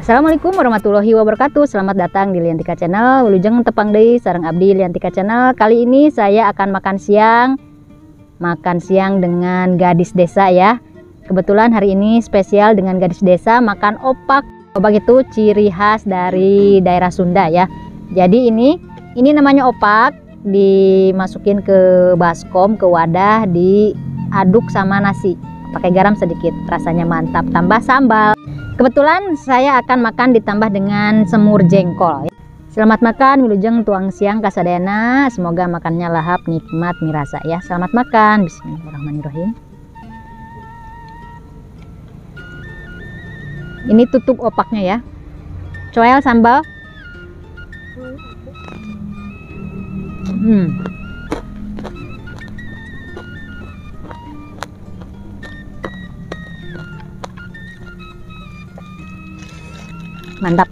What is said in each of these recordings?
Assalamualaikum warahmatullahi wabarakatuh. Selamat datang di Liantika Channel. Wilujeng tepang deui sareng abdi Liantika Channel. Kali ini saya akan makan siang dengan gadis desa ya. Kebetulan hari ini spesial dengan gadis desa makan opak. Opak itu ciri khas dari daerah Sunda ya. Jadi ini namanya opak, dimasukin ke baskom, ke wadah, diaduk sama nasi. Pakai garam sedikit, rasanya mantap. Tambah sambal. Kebetulan saya akan makan ditambah dengan semur jengkol. Selamat makan, wilujeng tuang siang kasadayana. Semoga makannya lahap, nikmat, mirasa ya. Selamat makan. Bismillahirrahmanirrahim. Ini tutup opaknya ya. Coel sambal. Mantap.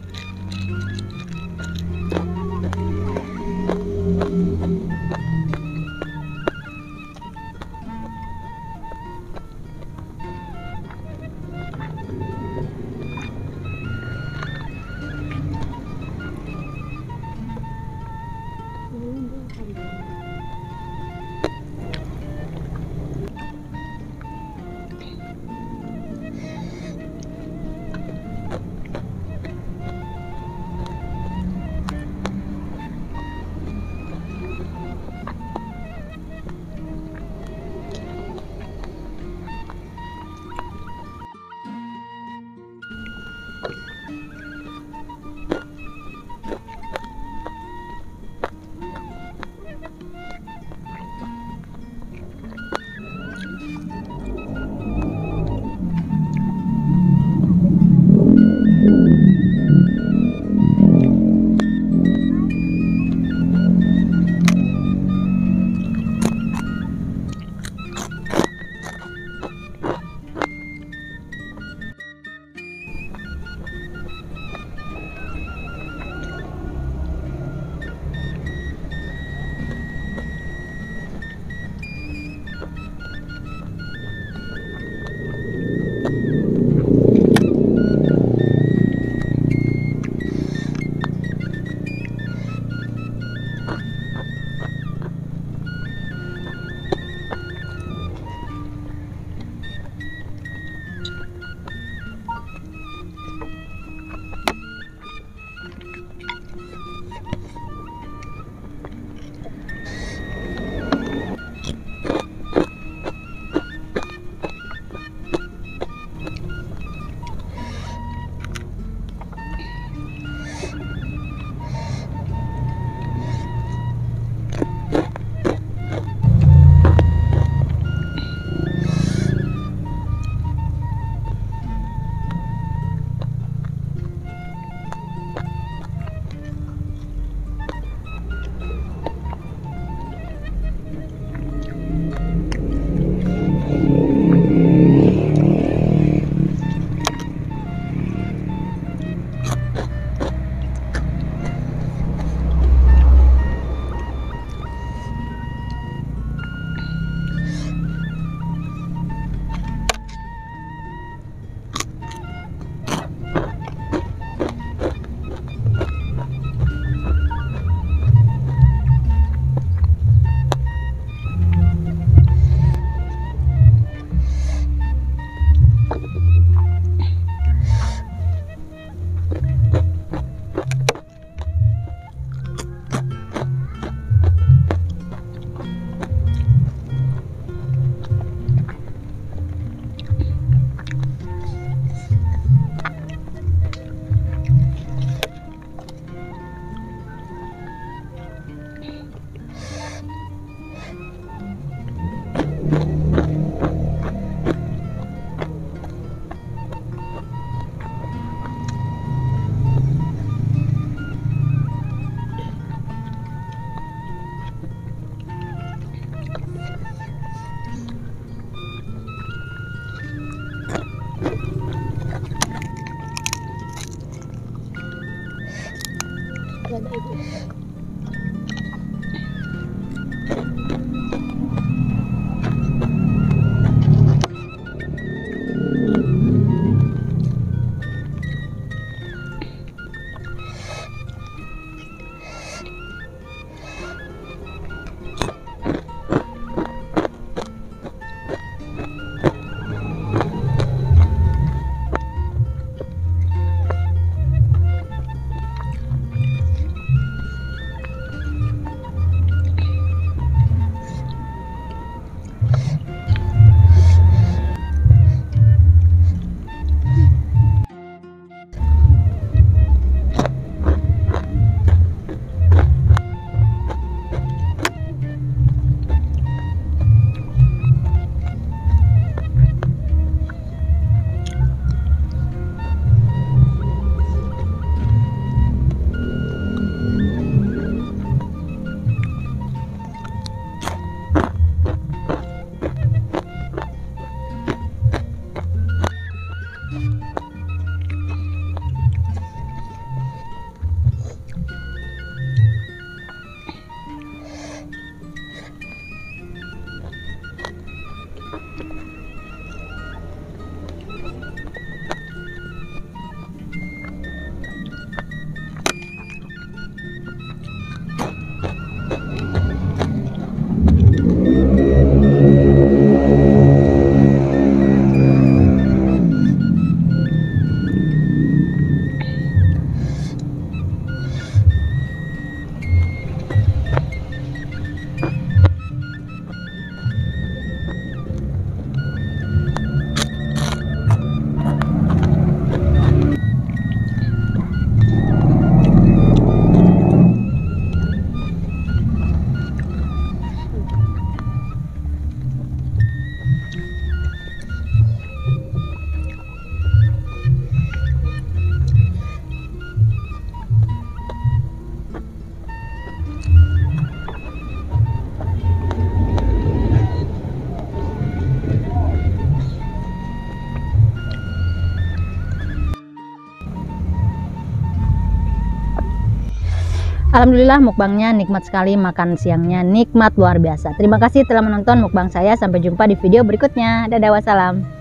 Alhamdulillah mukbangnya nikmat sekali, makan siangnya nikmat luar biasa. Terima kasih telah menonton mukbang saya, sampai jumpa di video berikutnya. Dadah, wassalam.